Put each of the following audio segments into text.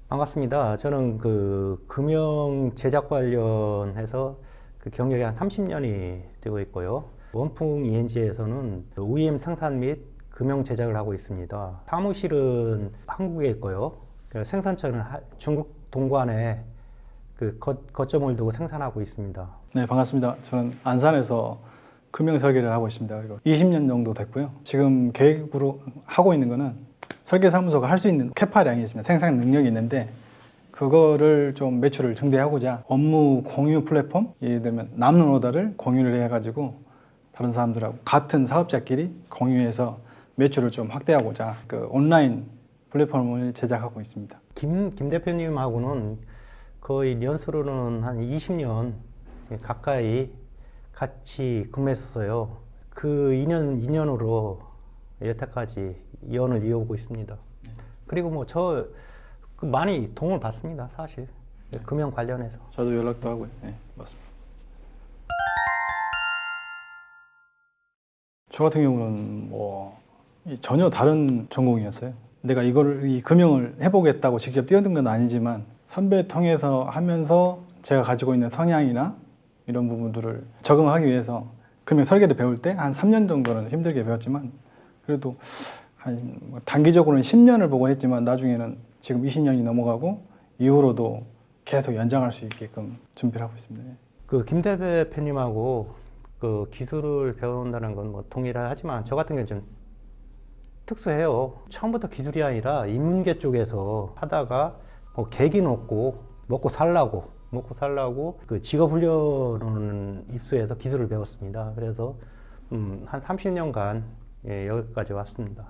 반갑습니다. 저는 그 금형 제작 관련해서 그 경력이 한 30년이 되고 있고요. 원풍 ENG에서는 OEM 생산 및 금형 제작을 하고 있습니다. 사무실은 한국에 있고요. 생산처는 중국 동관에 그 거점을 두고 생산하고 있습니다. 네, 반갑습니다. 저는 안산에서 금형 설계를 하고 있습니다. 그리고 20년 정도 됐고요. 지금 계획으로 하고 있는 거는 설계사무소가 할 수 있는 캐파량이 있습니다. 생산 능력이 있는데 그거를 좀 매출을 증대하고자 업무 공유 플랫폼, 예를 들면 남는 오더를 공유를 해가지고 다른 사람들하고 같은 사업자끼리 공유해서 매출을 좀 확대하고자 그 온라인 플랫폼을 제작하고 있습니다. 김 대표님하고는 거의 연수로는 한 20년 가까이 같이 근무했었어요. 그 인연으로 여태까지 연을 이어오고 있습니다. 그리고 뭐 저 많이 도움을 받습니다, 사실. 금형 관련해서. 저도 연락도 하고요. 네, 맞습니다. 저 같은 경우는 뭐 전혀 다른 전공이었어요. 내가 이 금형을 해보겠다고 직접 뛰어든 건 아니지만 선배 통해서 하면서 제가 가지고 있는 성향이나 이런 부분들을 적응하기 위해서 금형 설계를 배울 때 한 3년 정도는 힘들게 배웠지만 그래도 한 단기적으로는 10년을 보고 했지만 나중에는 지금 20년이 넘어가고 이후로도 계속 연장할 수 있게끔 준비를 하고 있습니다. 그 김 대표님하고 그 기술을 배운다는 건 뭐 동일하지만 저 같은 경우는 좀 특수해요. 처음부터 기술이 아니라 인문계 쪽에서 하다가 뭐 계기는 없고 먹고 살라고 그 직업 훈련을 입수해서 기술을 배웠습니다. 그래서 한 30년간 여기까지 왔습니다.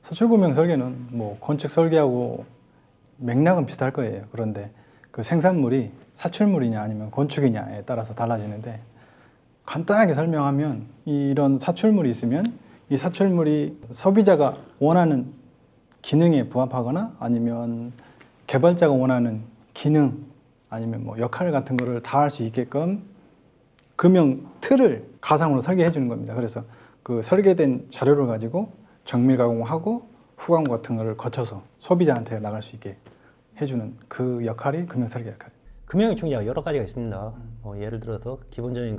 사출금형 설계는 뭐 건축 설계하고 맥락은 비슷할 거예요. 그런데 그 생산물이 사출물이냐 아니면 건축이냐에 따라서 달라지는데 간단하게 설명하면 이런 사출물이 있으면 이 사출물이 소비자가 원하는 기능에 부합하거나 아니면 개발자가 원하는 기능 아니면 뭐 역할 같은 거를 다 할 수 있게끔 금형 틀을 가상으로 설계해 주는 겁니다. 그래서 그 설계된 자료를 가지고 정밀 가공하고 후가공 같은 거를 거쳐서 소비자한테 나갈 수 있게 해주는 그 역할이 금형 설계 역할. 금형의 종류가 여러 가지가 있습니다. 예를 들어서 기본적인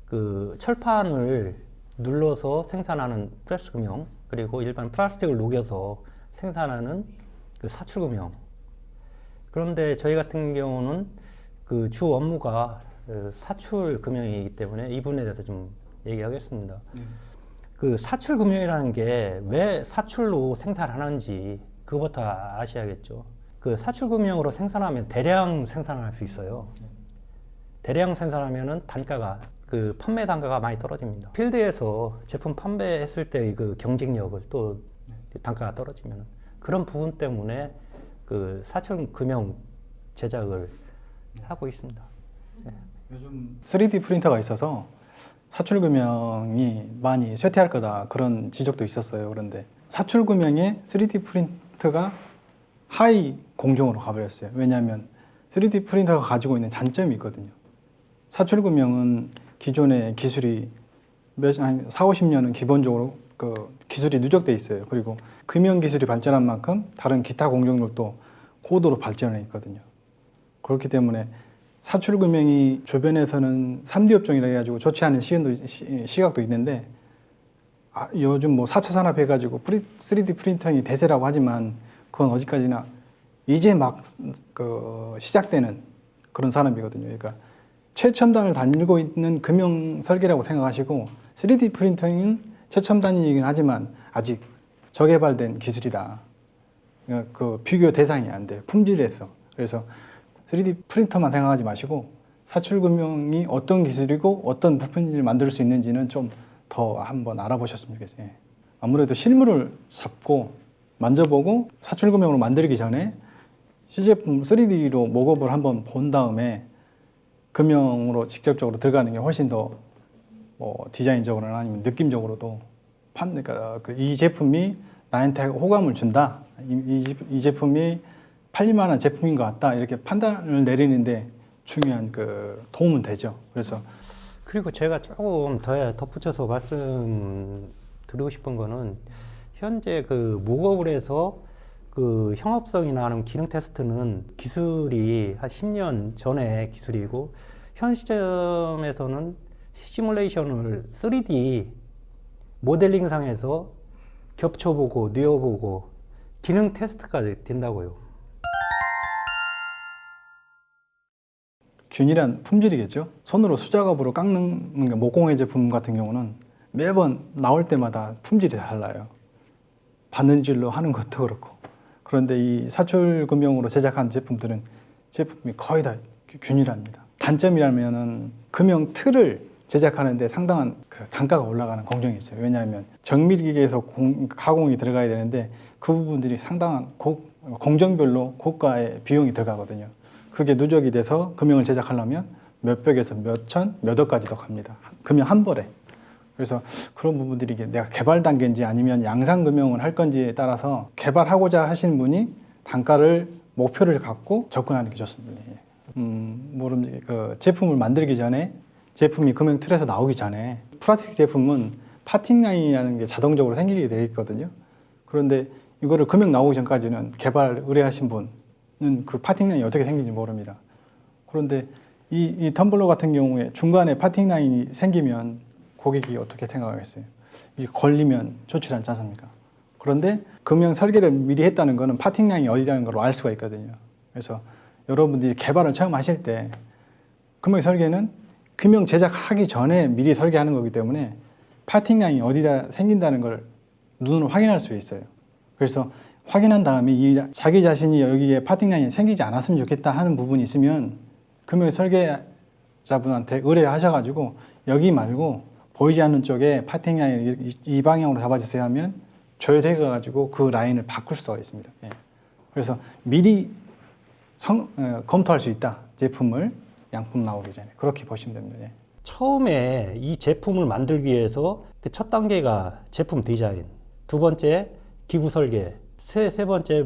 그 철판을 눌러서 생산하는 프레스 금형, 그리고 일반 플라스틱을 녹여서 생산하는 그 사출 금형. 그런데 저희 같은 경우는 그 주 업무가 사출 금형이기 때문에 이 부분에 대해서 좀 얘기하겠습니다. 그 사출 금형이라는 게 왜 사출로 생산하는지 그거부터 아셔야겠죠. 그 사출 금형으로 생산하면 대량 생산할 수 있어요. 대량 생산하면은 단가가 그 판매 단가가 많이 떨어집니다. 필드에서 제품 판매했을 때 그 경쟁력을 또 단가가 떨어지면 그런 부분 때문에 그 사출 금형 제작을 하고 있습니다. 네. 요즘 3D 프린터가 있어서 사출 금형이 많이 쇠퇴할 거다 그런 지적도 있었어요. 그런데 사출 금형에 3D 프린터가 하이 공정으로 가버렸어요. 왜냐하면 3D 프린터가 가지고 있는 장점이 있거든요. 사출 금형은 기존의 기술이 한 4, 50년은 기본적으로 그 기술이 누적돼 있어요. 그리고 금형 기술이 발전한 만큼 다른 기타 공정들도 고도로 발전해 있거든요. 그렇기 때문에 사출 금형이 주변에서는 3D 업종이라 해가지고 좋지 않은 시각도 있는데 요즘 뭐 4차 산업 해가지고 3D 프린터이 대세라고 하지만 그건 어디까지나 이제 막 그 시작되는 그런 산업이거든요. 그러니까 최첨단을 달리고 있는 금형 설계라고 생각하시고 3D 프린터는 최첨단이긴 하지만 아직 저개발된 기술이라 그 비교 대상이 안 돼요. 품질에서. 그래서 3D 프린터만 생각하지 마시고 사출 금형이 어떤 기술이고 어떤 부품을 만들 수 있는지는 좀 더 한번 알아보셨으면 좋겠어요. 아무래도 실물을 잡고 만져보고 사출 금형으로 만들기 전에 시제품 3D로 목업을 한번 본 다음에 금형으로 직접적으로 들어가는 게 훨씬 더 뭐 디자인적으로나 아니면 느낌적으로도 그러니까 이 제품이 나한테 호감을 준다. 이 제품이 팔릴만한 제품인 것 같다. 이렇게 판단을 내리는데 중요한 그 도움은 되죠. 그래서 그리고 제가 조금 더 덧붙여서 말씀드리고 싶은 거는 현재 그 무거울에서 그 형업성이나 아니면 기능 테스트는 기술이 한 10년 전의 기술이고 현 시점에서는 시뮬레이션을 3D 모델링상에서 겹쳐보고 뉘어보고 기능 테스트가 된다고요. 균일한 품질이겠죠. 손으로 수작업으로 깎는 게 목공의 제품 같은 경우는 매번 나올 때마다 품질이 달라요. 바느질로 하는 것도 그렇고. 그런데 이 사출 금형으로 제작한 제품들은 제품이 거의 다 균일합니다. 단점이라면은 금형 틀을 제작하는데 상당한 그 단가가 올라가는 공정이 있어요. 왜냐하면 정밀기계에서 가공이 들어가야 되는데 그 부분들이 상당한 공정별로 고가의 비용이 들어가거든요. 그게 누적이 돼서 금형을 제작하려면 몇백에서 몇천, 몇 억까지도 갑니다. 금형 한 벌에. 그래서 그런 부분들이 내가 개발 단계인지 아니면 양산 금형을 할 건지에 따라서 개발하고자 하시는 분이 단가를 목표를 갖고 접근하는 게 좋습니다. 그 제품을 만들기 전에 제품이 금형 틀에서 나오기 전에 플라스틱 제품은 파팅 라인이라는 게 자동적으로 생기게 되어 있거든요. 그런데 이거를 금형 나오기 전까지는 개발 의뢰하신 분은 그 파팅 라인이 어떻게 생긴지 모릅니다. 그런데 이 텀블러 같은 경우에 중간에 파팅 라인이 생기면 고객이 어떻게 생각하겠어요? 이게 걸리면 좋지 않지 않습니까? 그런데 금형 설계를 미리 했다는 것은 파팅 라인이 어디라는 걸 알 수가 있거든요. 그래서 여러분들이 개발을 처음 하실 때 금형 설계는 금형 제작하기 전에 미리 설계하는 거기 때문에 파팅 라인이 어디다 생긴다는 걸 눈으로 확인할 수 있어요. 그래서 확인한 다음에 자기 자신이 여기에 파팅 라인이 생기지 않았으면 좋겠다 하는 부분이 있으면 금형 설계자분한테 의뢰하셔가지고 여기 말고 보이지 않는 쪽에 파팅 라인을 이 방향으로 잡아주세요 하면 조율해가지고 그 라인을 바꿀 수가 있습니다. 예. 그래서 미리 검토할 수 있다. 제품을 양품 나오기 전에 그렇게 보시면 됩니다. 예. 처음에 이 제품을 만들기 위해서 그 첫 단계가 제품 디자인, 두 번째 기구 설계, 세 번째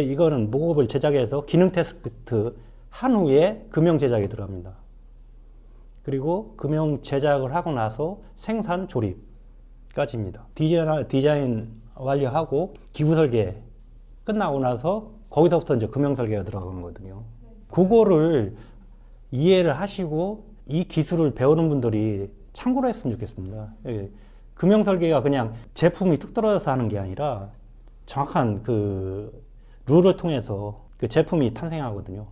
이거는 목업을 제작해서 기능 테스트 한 후에 금형 제작에 들어갑니다. 그리고 금형 제작을 하고 나서 생산 조립까지입니다. 디자인 완료하고 기구 설계 끝나고 나서 거기서부터 이제 금형 설계가 들어가는 거거든요. 그거를 이해를 하시고 이 기술을 배우는 분들이 참고로 했으면 좋겠습니다. 예. 금형 설계가 그냥 제품이 뚝 떨어져서 하는 게 아니라 정확한 그 룰을 통해서 그 제품이 탄생하거든요.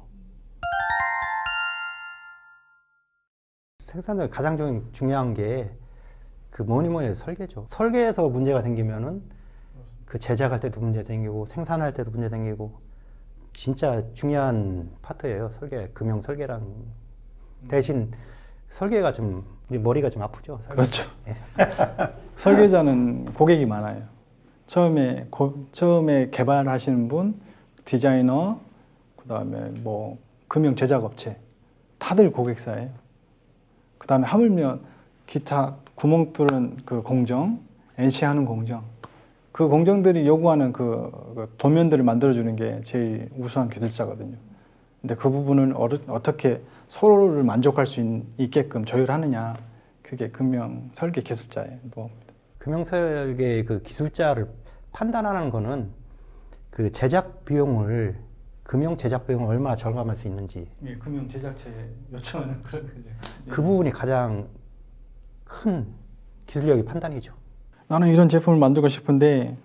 생산자가 가장 중요한 게 그 뭐니 해도 설계죠. 설계에서 문제가 생기면은 그 제작할 때도 문제 생기고 생산할 때도 문제 생기고 진짜 중요한 파트예요. 금형 설계랑 대신 설계가 좀 머리가 좀 아프죠. 그렇죠. 예. 설계자는 고객이 많아요. 처음에 개발하시는 분, 디자이너, 그다음에 뭐 금형 제작업체 다들 고객사예요. 그다음에 하물며 기타 구멍 뚫는 그 공정, NC하는 공정, 그 공정들이 요구하는 그 도면들을 만들어주는 게 제일 우수한 기술자거든요. 근데 그 부분을 어떻게 서로를 만족할 수 있게끔 조율하느냐, 그게 금형 설계 기술자의 노하우입니다. 금형 설계 그 기술자를 판단하는 거는 그 제작 비용을 금형 제작 비용을 얼마나 절감할 수 있는지. 예, 금형 제작체에 요청하는 그런 거죠. 그 부분이 가장 큰 기술력의 판단이죠. 나는 이런 제품을 만들고 싶은데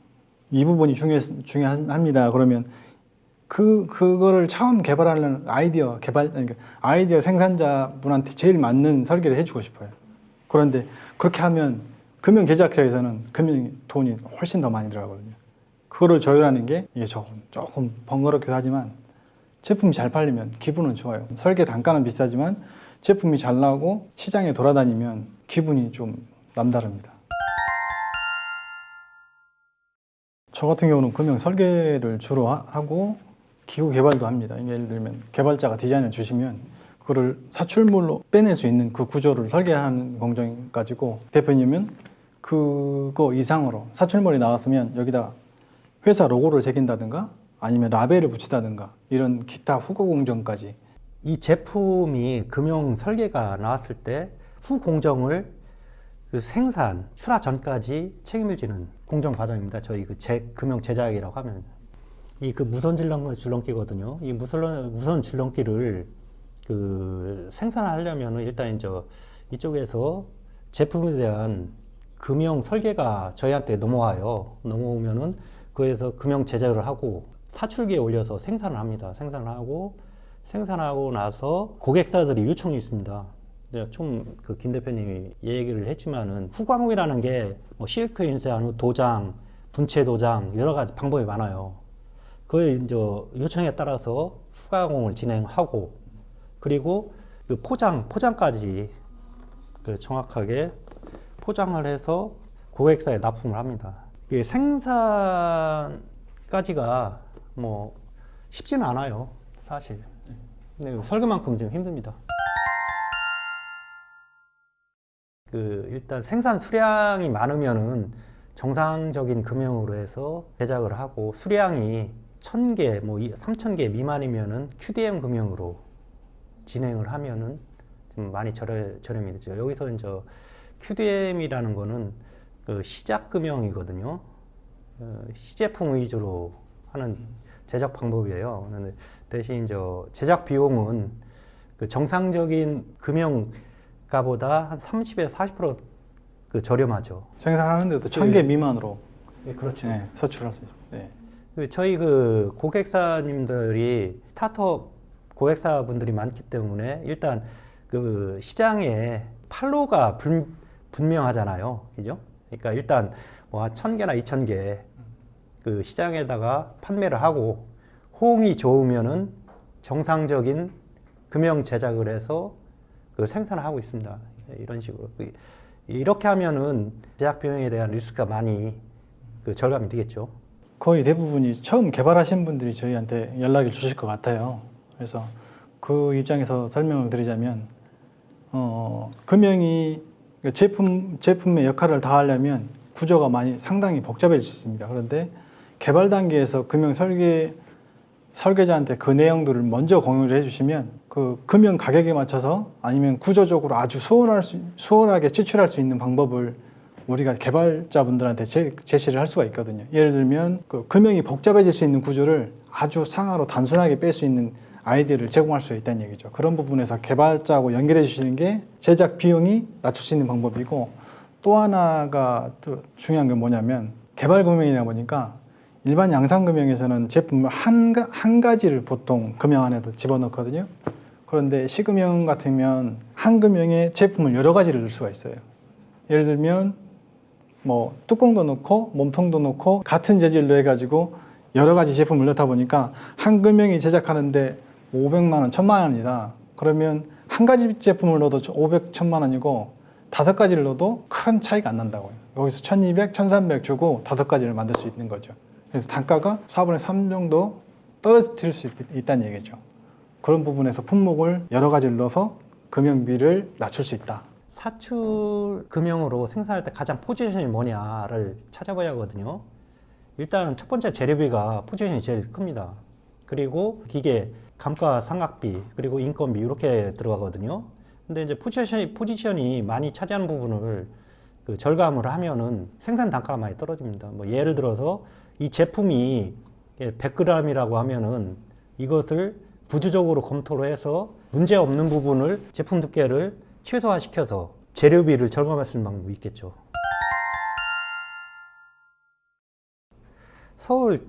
이 부분이 중요합니다. 그러면 그거를 처음 개발하는 아이디어 생산자분한테 제일 맞는 설계를 해주고 싶어요. 그런데 그렇게 하면 금형 제작처에서는 금형 돈이 훨씬 더 많이 들어가거든요. 그거를 조율하는 게 이게 조금 번거롭기도 하지만 제품이 잘 팔리면 기분은 좋아요. 설계 단가는 비싸지만 제품이 잘 나오고 시장에 돌아다니면 기분이 좀 남다릅니다. 저 같은 경우는 금형 설계를 주로 하고 기구 개발도 합니다. 예를 들면 개발자가 디자인을 주시면 그거를 사출물로 빼낼 수 있는 그 구조를 설계한 공정 가지고 대표님은 그거 이상으로 사출물이 나왔으면 여기다 회사 로고를 새긴다든가 아니면 라벨을 붙이다든가 이런 기타 후고 공정까지. 이 제품이 금형 설계가 나왔을 때 후 공정을 그 생산, 출하 전까지 책임을 지는 공정 과정입니다. 저희 그 금형 제작이라고 하면 이 그 무선 줄넘기거든요. 이 무선 줄넘기를 그 생산하려면 일단 이제 이쪽에서 제품에 대한 금형 설계가 저희한테 넘어와요. 넘어오면은 그에서 금형 제작을 하고 사출기에 올려서 생산을 합니다. 생산하고 나서 고객사들이 요청이 있습니다. 좀 그 김 대표님이 얘기를 했지만은 후광이라는 게 뭐 실크 인쇄한 도장, 분체 도장 여러 가지 방법이 많아요. 그 이제 요청에 따라서 후가공을 진행하고 그리고 그 포장까지 그 정확하게 포장을 해서 고객사에 납품을 합니다. 이게 생산까지가 뭐 쉽지는 않아요, 사실. 근데 설계만큼 좀 힘듭니다. 그 일단 생산 수량이 많으면은 정상적인 금형으로 해서 제작을 하고 수량이 1000개, 뭐 3000개 미만이면은 QDM 금형으로 진행을 하면은 좀 많이 저렴이 되죠. 여기서 이제 QDM이라는 거는 그 시작 금형이거든요. 시제품 위주로 하는 제작 방법이에요. 근데 대신 이제 제작 비용은 그 정상적인 금형가보다 한 30에서 40% 그 저렴하죠. 생산하는데도 1000개 미만으로. 네, 그렇죠. 네, 서출할 수 있죠. 네. 저희 그 고객사님들이 스타트업 고객사분들이 많기 때문에 일단 그 시장에 판로가 분명하잖아요. 그죠? 그러니까 일단 뭐 1000개나 2000개 그 시장에다가 판매를 하고 호응이 좋으면은 정상적인 금형 제작을 해서 그 생산을 하고 있습니다. 이런 식으로. 이렇게 하면은 제작 비용에 대한 리스크가 많이 그 절감이 되겠죠. 거의 대부분이 처음 개발하신 분들이 저희한테 연락을 주실 것 같아요. 그래서 그 입장에서 설명을 드리자면 금형이 제품의 역할을 다하려면 구조가 상당히 복잡해질 수 있습니다. 그런데 개발 단계에서 금형 설계자한테 그 내용들을 먼저 공유를 해주시면 그 금형 가격에 맞춰서 아니면 구조적으로 아주 수월하게 추출할 수 있는 방법을 우리가 개발자분들한테 제시를 할 수가 있거든요. 예를 들면 그 금형이 복잡해질 수 있는 구조를 아주 상하로 단순하게 뺄 수 있는 아이디어를 제공할 수 있다는 얘기죠. 그런 부분에서 개발자하고 연결해 주시는 게 제작 비용이 낮출 수 있는 방법이고, 또 하나가 또 중요한 건 뭐냐면 개발 금형이다 보니까 일반 양산 금형에서는 제품을 한 가지를 보통 금형 안에도 집어넣거든요. 그런데 시금형 같으면 한 금형에 제품을 여러 가지를 넣을 수가 있어요. 예를 들면 뭐 뚜껑도 넣고 몸통도 넣고 같은 재질로 해가지고 여러 가지 제품을 넣다 보니까 한 금형이 제작하는데 500만 원, 1000만 원이다. 그러면 한 가지 제품을 넣어도 500, 1000만 원이고 5가지를 넣어도 큰 차이가 안 난다고요. 여기서 1200, 1300 주고 5가지를 만들 수 있는 거죠. 그래서 단가가 4분의 3 정도 떨어뜨릴 수 있다는 얘기죠. 그런 부분에서 품목을 여러 가지를 넣어서 금형비를 낮출 수 있다. 사출 금형으로 생산할 때 가장 포지션이 뭐냐를 찾아봐야 하거든요. 일단 첫 번째 재료비가 포지션이 제일 큽니다. 그리고 기계, 감가상각비, 그리고 인건비 이렇게 들어가거든요. 근데 이제 포지션이 많이 차지하는 부분을 그 절감을 하면은 생산 단가가 많이 떨어집니다. 뭐 예를 들어서 이 제품이 100g이라고 하면은 이것을 구조적으로 검토를 해서 문제 없는 부분을 제품 두께를 최소화시켜서 재료비를 절감할 수 있는 방법이 있겠죠. 서울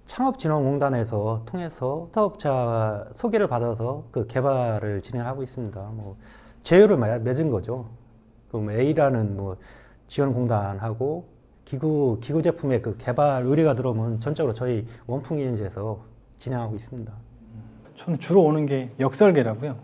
창업진흥공단에서 통해서 사업자 소개를 받아서 그 개발을 진행하고 있습니다. 뭐 제휴를 맺은 거죠. 그럼 A라는 뭐 지원공단하고 기구 제품의 그 개발 의뢰가 들어오면 전적으로 저희 원풍기인지에서 진행하고 있습니다. 저는 주로 오는 게 역설계라고요.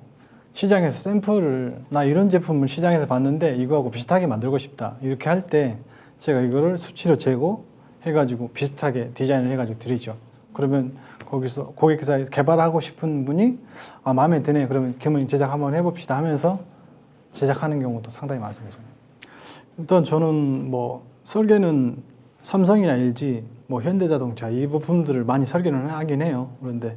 시장에서 샘플을 나 이런 제품을 시장에서 봤는데 이거하고 비슷하게 만들고 싶다 이렇게 할 때 제가 이거를 수치로 재고 해가지고 비슷하게 디자인을 해가지고 드리죠. 그러면 거기서 고객사에서 개발하고 싶은 분이 마음에 드네. 그러면 그러면 제작 한번 해봅시다 하면서 제작하는 경우도 상당히 많습니다. 일단 저는 뭐 설계는 삼성이나 LG, 뭐 현대자동차 이 부품들을 많이 설계를 하긴 해요. 그런데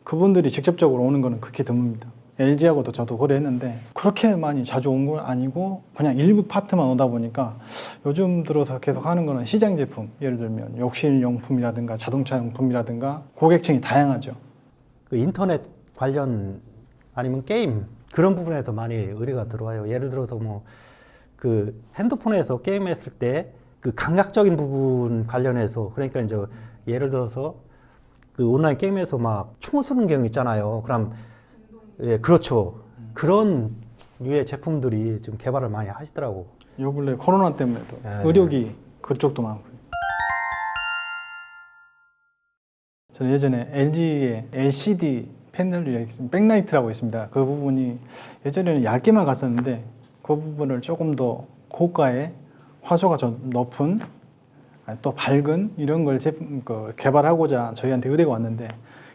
그분들이 직접적으로 오는 거는 극히 드뭅니다. LG하고도 저도 거래했는데 그렇게 많이 자주 온 건 아니고 그냥 일부 파트만 오다 보니까 요즘 들어서 계속 하는 거는 시장 제품, 예를 들면 욕실용품이라든가 자동차 용품이라든가 고객층이 다양하죠. 그 인터넷 관련 아니면 게임 그런 부분에서 많이 의뢰가 들어와요. 예를 들어서 뭐 그 핸드폰에서 게임했을 때 그 감각적인 부분 관련해서 그러니까 이제 예를 들어서 그 온라인 게임에서 막 총을 쏘는 경우 있잖아요. 그럼 예, 그렇죠. 그런 류의 제품들이 좀 개발을 많이 하시더라고. 요 근래 코로나 때문에도 예. 의료기 그쪽도 많고요. 저는 예전에 LG의 LCD 패널이 백라이트라고 있습니다. 그 부분이 예전에는 얇게만 갔었는데 그 부분을 조금 더 고가의 화소가 좀 높은 또 밝은 이런 걸 개발하고자 저희한테 의뢰가 왔는데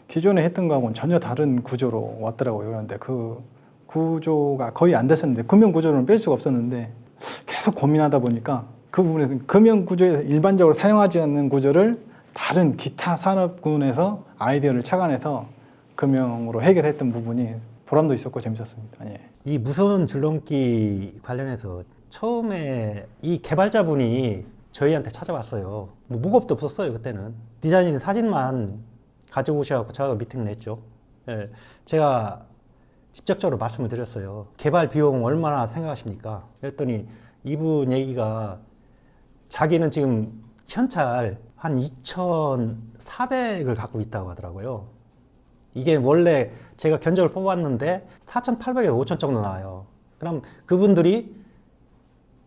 기존에 했던 거하고는 전혀 다른 구조로 왔더라고요. 그런데 그 구조가 거의 안 됐었는데 금형 구조는 뺄 수가 없었는데 계속 고민하다 보니까 그 부분에서 금형 구조에서 일반적으로 사용하지 않는 구조를 다른 기타 산업군에서 아이디어를 착안해서 금형으로 해결했던 부분이 보람도 있었고 재밌었습니다. 예. 이 무선 줄넘기 관련해서 처음에 이 개발자분이 저희한테 찾아왔어요. 뭐 무겁도 없었어요 그때는. 디자인 사진만 가져오셔서 저하고 미팅을 했죠. 예, 제가 직접적으로 말씀을 드렸어요. 개발 비용 얼마나 생각하십니까? 그랬더니 이분 얘기가 자기는 지금 현찰 한 2,400을 갖고 있다고 하더라고요. 이게 원래 제가 견적을 뽑았는데 4,800에서 5,000 정도 나와요. 그럼 그분들이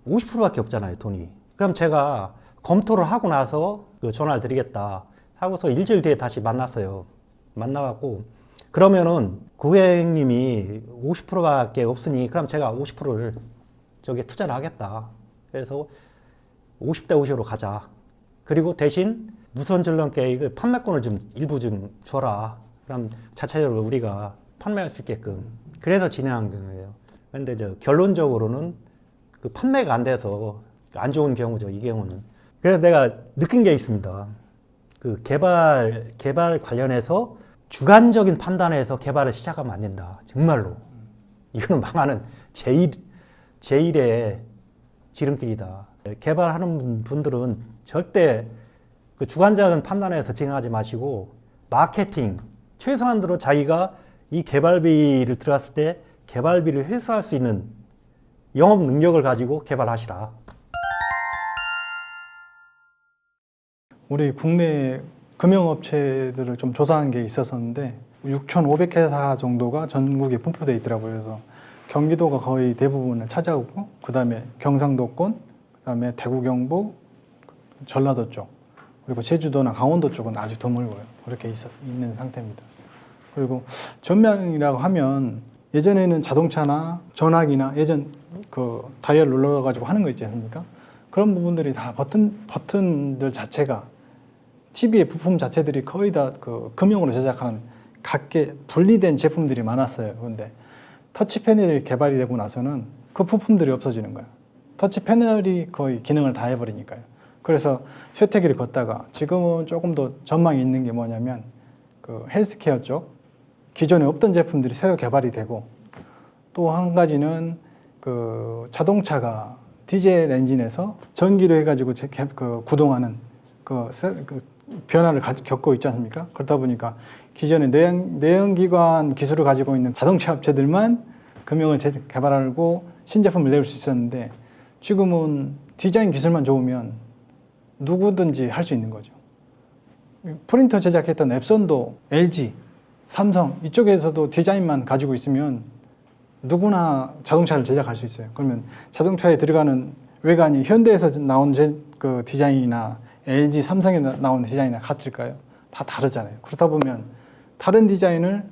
50%밖에 없잖아요, 돈이. 그럼 제가 검토를 하고 나서 그 전화를 드리겠다 하고서 일주일 뒤에 다시 만났어요. 만나갖고 그러면은 고객님이 50%밖에 없으니 그럼 제가 50%를 저기에 투자를 하겠다. 그래서 50대 50으로 가자. 그리고 대신 무선 줄넘기 그 판매권을 좀 일부 좀 줘라. 그럼 자체적으로 우리가 판매할 수 있게끔. 그래서 진행한 거예요. 근데 결론적으로는 그 판매가 안 돼서 안 좋은 경우죠, 이 경우는. 그래서 내가 느낀 게 있습니다. 그 개발 관련해서 주관적인 판단에서 개발을 시작하면 안 된다. 정말로. 이거는 망하는 제일의 지름길이다. 개발하는 분들은 절대 그 주관적인 판단에서 진행하지 마시고 마케팅, 최소한으로 자기가 이 개발비를 들어갔을 때 개발비를 회수할 수 있는 영업 능력을 가지고 개발하시라. 우리 국내 금융업체들을 좀 조사한 게 있었었는데 6,500회사 정도가 전국에 분포되어 있더라고요. 그래서 경기도가 거의 대부분을 차지하고 그 다음에 경상도권, 그 다음에 대구, 경북, 전라도 쪽 그리고 제주도나 강원도 쪽은 아직 드물고요. 그렇게 있는 상태입니다. 그리고 전면이라고 하면 예전에는 자동차나 전화기나 예전 그 다이얼 눌러가지고 하는 거 있지 않습니까? 그런 부분들이 다 버튼들 자체가 TV의 부품 자체들이 거의 다 그 금형으로 제작한 각계 분리된 제품들이 많았어요. 그런데 터치 패널이 개발이 되고 나서는 그 부품들이 없어지는 거예요. 터치 패널이 거의 기능을 다 해버리니까요. 그래서 쇠퇴기를 걷다가 지금은 조금 더 전망이 있는 게 뭐냐면 그 헬스케어 쪽 기존에 없던 제품들이 새로 개발이 되고 또 한 가지는 그 자동차가 디젤 엔진에서 전기로 해가지고 구동하는 그 변화를 겪고 있지 않습니까? 그렇다 보니까 기존에 내연기관 기술을 가지고 있는 자동차 업체들만 금형을 개발하고 신제품을 내올 수 있었는데 지금은 디자인 기술만 좋으면 누구든지 할 수 있는 거죠. 프린터 제작했던 앱손도 LG, 삼성 이쪽에서도 디자인만 가지고 있으면 누구나 자동차를 제작할 수 있어요. 그러면 자동차에 들어가는 외관이 현대에서 나온 그 디자인이나 LG, 삼성에 나온 디자인이나 같을까요? 다 다르잖아요. 그렇다 보면 다른 디자인을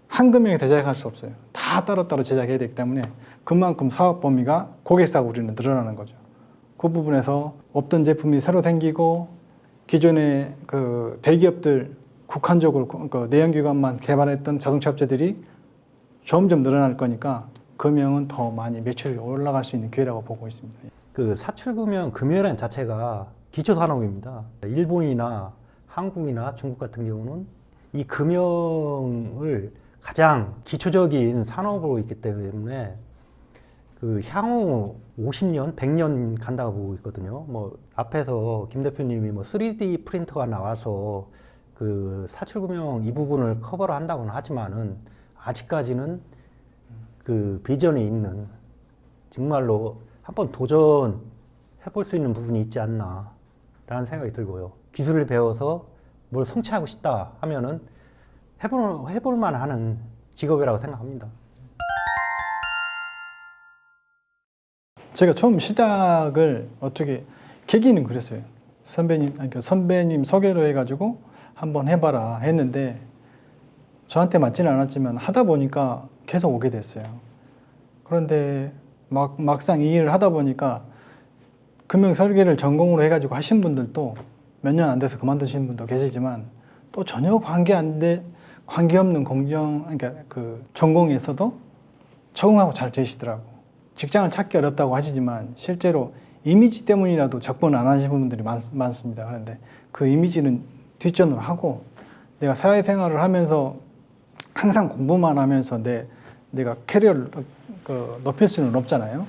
한 금형에 제작할 수 없어요. 다 따로따로 제작해야 되기 때문에 그만큼 사업 범위가 고객사 우리는 늘어나는 거죠. 그 부분에서 없던 제품이 새로 생기고 기존의 그 대기업들 국한적으로 그 내연기관만 개발했던 자동차 업체들이 점점 늘어날 거니까 금융은 더 많이 매출이 올라갈 수 있는 기회라고 보고 있습니다. 그 사출금융 금융이라는 자체가 기초 산업입니다. 일본이나 한국이나 중국 같은 경우는 이 금융을 가장 기초적인 산업으로 있기 때문에 그 향후 50년, 100년 간다고 보고 있거든요. 뭐 앞에서 김 대표님이 뭐 3D 프린터가 나와서 그 사출금융 이 부분을 커버를 한다고는 하지만은 아직까지는 그 비전이 있는 정말로 한번 도전해 볼 수 있는 부분이 있지 않나 라는 생각이 들고요. 기술을 배워서 뭘 성취하고 싶다 하면은 해볼 만하는 직업이라고 생각합니다. 제가 처음 시작을 어떻게 계기는 그랬어요. 선배님 소개로 해가지고 한번 해봐라 했는데 저한테 맞지는 않았지만 하다 보니까 계속 오게 됐어요. 그런데 막상 이 일을 하다 보니까 금융 설계를 전공으로 해가지고 하신 분들도 몇 년 안 돼서 그만두신 분도 계시지만 또 전혀 관계없는 그러니까 그 전공에서도 적응하고 잘 되시더라고. 직장을 찾기 어렵다고 하시지만 실제로 이미지 때문이라도 접근 안 하시는 분들이 많습니다. 그런데 그 이미지는 뒷전으로 하고 내가 사회생활을 하면서 항상 공부만 하면서 내가 캐리어를 높일 수는 없잖아요.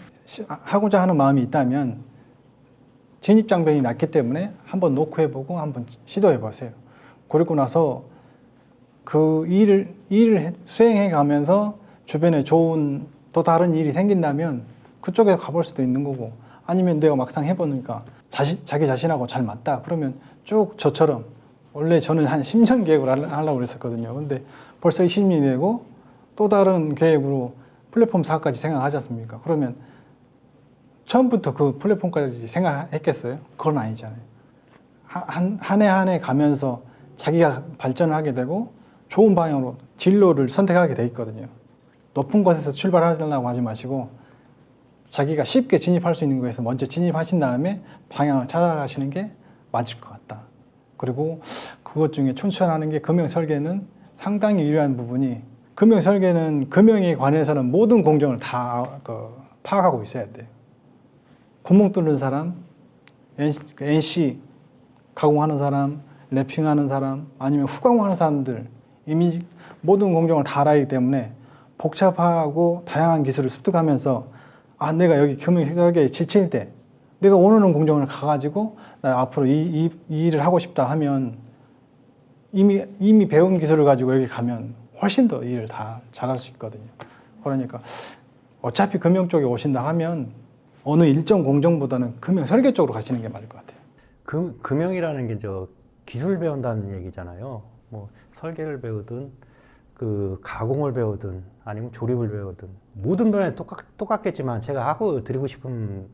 하고자 하는 마음이 있다면 진입장벽이 낮기 때문에 한번 놓고 해보고 한번 시도해 보세요. 그리고 나서 그 일을 수행해 가면서 주변에 좋은 또 다른 일이 생긴다면 그쪽에 가볼 수도 있는 거고, 아니면 내가 막상 해보니까 자기 자신하고 잘 맞다 그러면 쭉 저처럼, 원래 저는 한 10년 계획을 하려고 그랬었거든요. 근데 벌써 20년이 되고 또 다른 계획으로 플랫폼 사업까지 생각하지 않습니까? 그러면 처음부터 그 플랫폼까지 생각했겠어요? 그건 아니잖아요. 한 해 한 해 가면서 자기가 발전을 하게 되고 좋은 방향으로 진로를 선택하게 돼 있거든요. 높은 곳에서 출발하려고 하지 마시고 자기가 쉽게 진입할 수 있는 곳에서 먼저 진입하신 다음에 방향을 찾아가시는 게 맞을 것 같다. 그리고 그것 중에 추천하는 게 금융 설계는 상당히 유리한 부분이, 금융 설계는 금융에 관해서는 모든 공정을 다 파악하고 있어야 돼요. 구멍 뚫는 사람, NC 가공하는 사람, 랩핑하는 사람, 아니면 후가공하는 사람들, 이미 모든 공정을 다 알아야 하기 때문에 복잡하고 다양한 기술을 습득하면서 내가 여기 금융 설계에 지칠 때 내가 원하는 공정을 가가지고 나 앞으로 이 일을 하고 싶다 하면 이미 배운 기술을 가지고 여기 가면 훨씬 더 일을 다 잘할 수 있거든요. 그러니까 어차피 금융 쪽에 오신다 하면 어느 일정 공정보다는 금융 설계 쪽으로 가시는 게 맞을 것 같아요. 금융이라는 게 기술 배운다는 얘기잖아요. 뭐 설계를 배우든 그 가공을 배우든 아니면 조립을 배우든 모든 분야에 똑같겠지만 제가 하고 드리고 싶은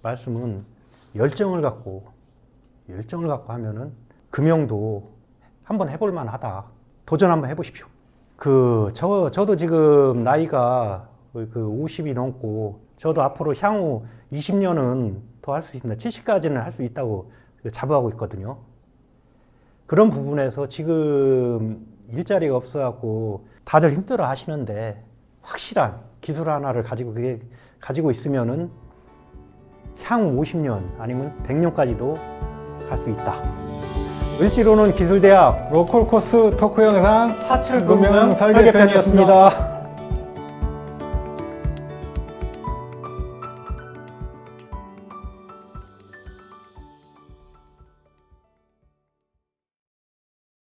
말씀은 열정을 갖고 하면은 금융도 한번 해볼 만하다. 도전 한번 해보십시오. 저도 지금 나이가 50이 넘고 저도 앞으로 향후 20년은 더 할 수 있습니다. 70까지는 할 수 있다고 자부하고 있거든요. 그런 부분에서 지금 일자리가 없어갖고 다들 힘들어 하시는데 확실한 기술 하나를 가지고 있으면은 향후 50년 아니면 100년까지도 갈 수 있다. 을지로는 기술대학 로컬 코스 토크 영상 사출금융 설계편이었습니다.